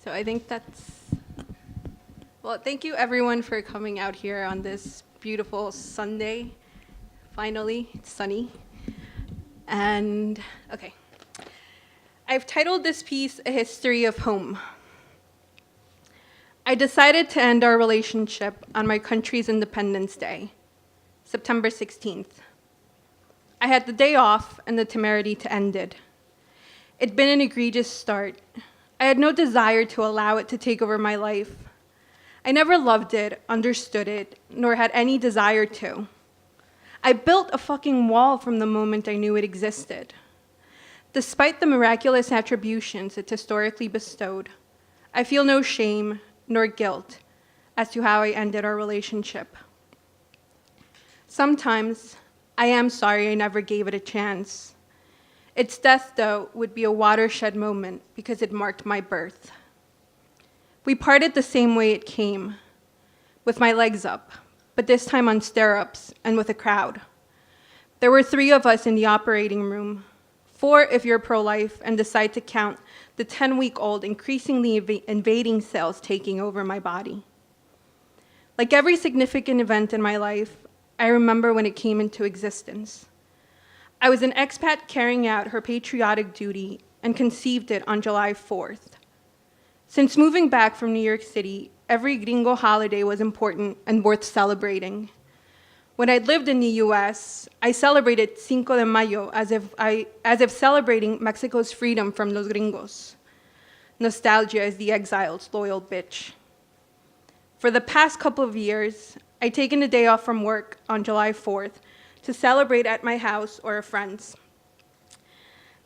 So I think well, thank you everyone for coming out here on this beautiful Sunday. Finally, it's sunny. And, okay. I've titled this piece, A History of Home. I decided to end our relationship on my country's Independence Day, September 16th. I had the day off and the temerity to end it. It'd been an egregious start. I had no desire to allow it to take over my life. I never loved it, understood it, nor had any desire to. I built a fucking wall from the moment I knew it existed. Despite the miraculous attributions it historically bestowed, I feel no shame nor guilt as to how I ended our relationship. Sometimes, I am sorry I never gave it a chance. Its death, though, would be a watershed moment because it marked my birth. We parted the same way it came, with my legs up, but this time on stirrups and with a crowd. There were 3 of us in the operating room, 4 if you're pro-life and decide to count the 10-week-old increasingly invading cells taking over my body. Like every significant event in my life, I remember when it came into existence. I was an expat carrying out her patriotic duty and conceived it on July 4th. Since moving back from New York City, every gringo holiday was important and worth celebrating. When I lived in the US, I celebrated Cinco de Mayo as if celebrating Mexico's freedom from los gringos. Nostalgia is the exile's loyal bitch. For the past couple of years, I'd taken a day off from work on July 4th to celebrate at my house or a friend's.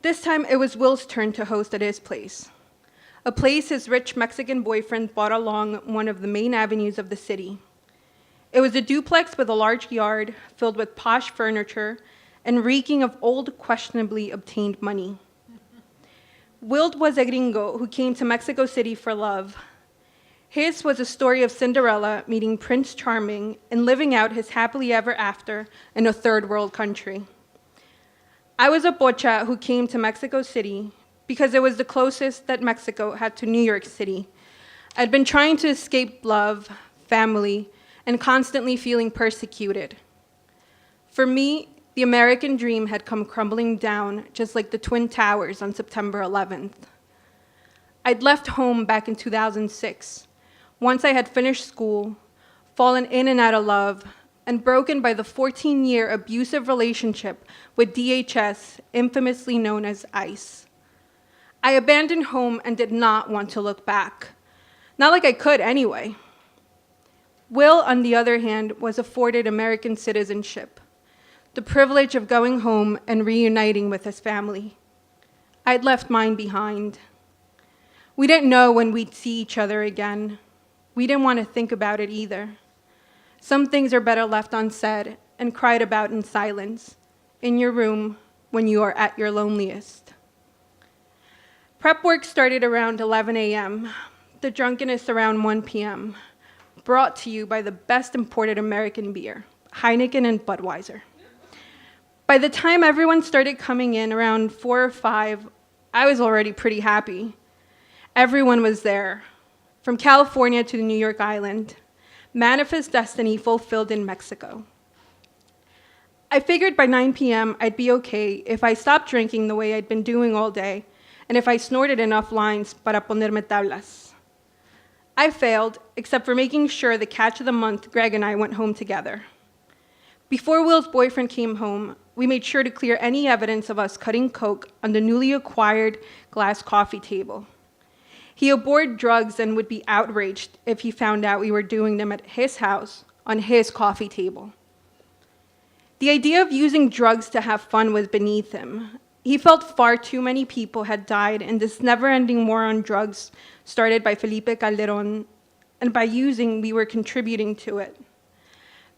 This time, it was Will's turn to host at his place, a place his rich Mexican boyfriend bought along one of the main avenues of the city. It was a duplex with a large yard filled with posh furniture and reeking of old, questionably obtained money. Will was a gringo who came to Mexico City for love. His was a story of Cinderella meeting Prince Charming and living out his happily ever after in a third world country. I was a pocha who came to Mexico City because it was the closest that Mexico had to New York City. I'd been trying to escape love, family, and constantly feeling persecuted. For me, the American dream had come crumbling down just like the Twin Towers on September 11th. I'd left home back in 2006. Once I had finished school, fallen in and out of love, and broken by the 14-year abusive relationship with DHS, infamously known as ICE. I abandoned home and did not want to look back. Not like I could anyway. Will, on the other hand, was afforded American citizenship, the privilege of going home and reuniting with his family. I'd left mine behind. We didn't know when we'd see each other again. We didn't want to think about it either. Some things are better left unsaid and cried about in silence, in your room when you are at your loneliest. Prep work started around 11 a.m., the drunkenness around 1 p.m., brought to you by the best imported American beer, Heineken and Budweiser. By the time everyone started coming in around 4 or 5, I was already pretty happy. Everyone was there. From California to the New York Island, manifest destiny fulfilled in Mexico. I figured by 9 p.m. I'd be okay if I stopped drinking the way I'd been doing all day, and if I snorted enough lines para ponerme tablas. I failed, except for making sure the catch of the month, Greg and I went home together. Before Will's boyfriend came home, we made sure to clear any evidence of us cutting coke on the newly acquired glass coffee table. He abhorred drugs and would be outraged if he found out we were doing them at his house on his coffee table. The idea of using drugs to have fun was beneath him. He felt far too many people had died in this never-ending war on drugs started by Felipe Calderón, and by using, we were contributing to it.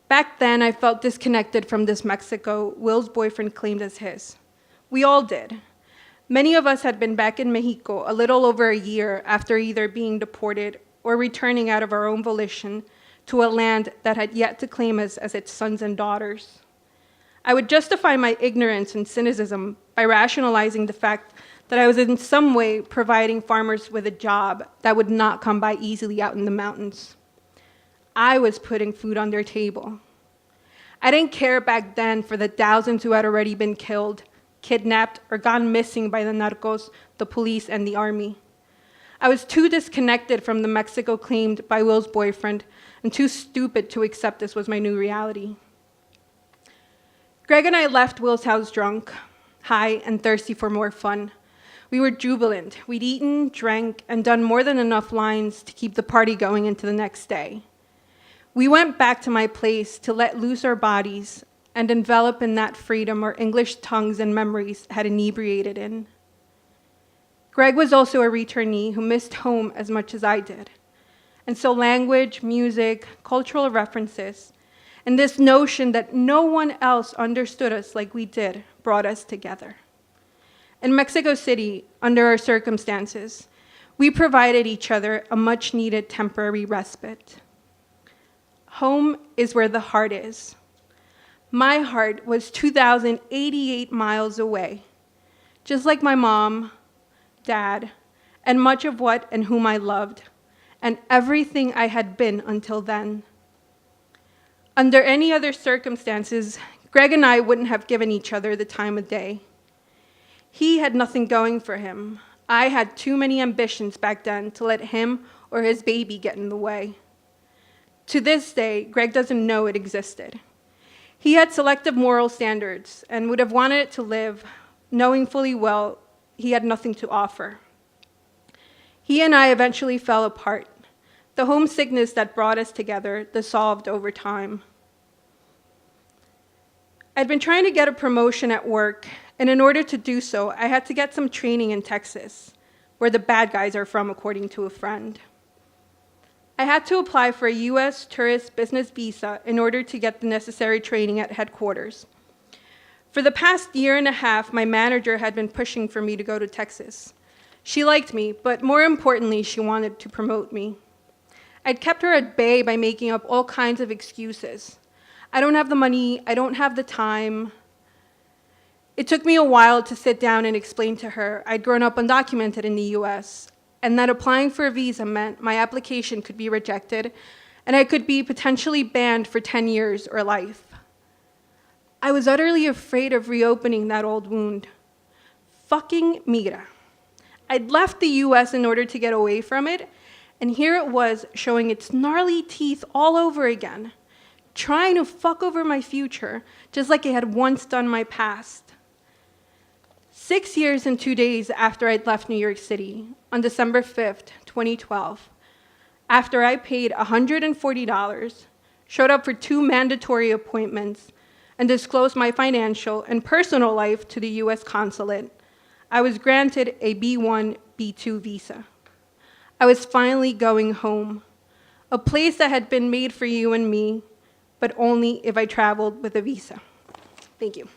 Back then, I felt disconnected from this Mexico Will's boyfriend claimed as his. We all did. Many of us had been back in Mexico a little over a year after either being deported or returning out of our own volition to a land that had yet to claim us as its sons and daughters. I would justify my ignorance and cynicism by rationalizing the fact that I was in some way providing farmers with a job that would not come by easily out in the mountains. I was putting food on their table. I didn't care back then for the thousands who had already been killed, kidnapped, or gone missing by the narcos, the police, and the army. I was too disconnected from the Mexico claimed by Will's boyfriend and too stupid to accept this was my new reality. Greg and I left Will's house drunk, high, and thirsty for more fun. We were jubilant. We'd eaten, drank, and done more than enough lines to keep the party going into the next day. We went back to my place to let loose our bodies and envelop in that freedom our English tongues and memories had inebriated in. Greg was also a returnee who missed home as much as I did. And so language, music, cultural references, and this notion that no one else understood us like we did brought us together. In Mexico City, under our circumstances, we provided each other a much-needed temporary respite. Home is where the heart is. My heart was 2,088 miles away, just like my mom, Dad, and much of what and whom I loved, and everything I had been until then. Under any other circumstances, Greg and I wouldn't have given each other the time of day. He had nothing going for him. I had too many ambitions back then to let him or his baby get in the way. To this day, Greg doesn't know it existed. He had selective moral standards and would have wanted it to live, knowing fully well he had nothing to offer. He and I eventually fell apart. The homesickness that brought us together dissolved over time. I'd been trying to get a promotion at work, and in order to do so, I had to get some training in Texas, where the bad guys are from, according to a friend. I had to apply for a U.S. tourist business visa in order to get the necessary training at headquarters. For the past year and a half, my manager had been pushing for me to go to Texas. She liked me, but more importantly, she wanted to promote me. I'd kept her at bay by making up all kinds of excuses. I don't have the money, I don't have the time. It took me a while to sit down and explain to her I'd grown up undocumented in the US, and that applying for a visa meant my application could be rejected, and I could be potentially banned for 10 years or life. I was utterly afraid of reopening that old wound. Fucking migra. I'd left the US in order to get away from it, and here it was showing its gnarly teeth all over again, trying to fuck over my future, just like it had once done my past. 6 years and 2 days after I'd left New York City, on December 5th, 2012, after I paid $140, showed up for 2 mandatory appointments, and disclosed my financial and personal life to the US consulate, I was granted a B1, B2 visa. I was finally going home, a place that had been made for you and me, but only if I traveled with a visa. Thank you.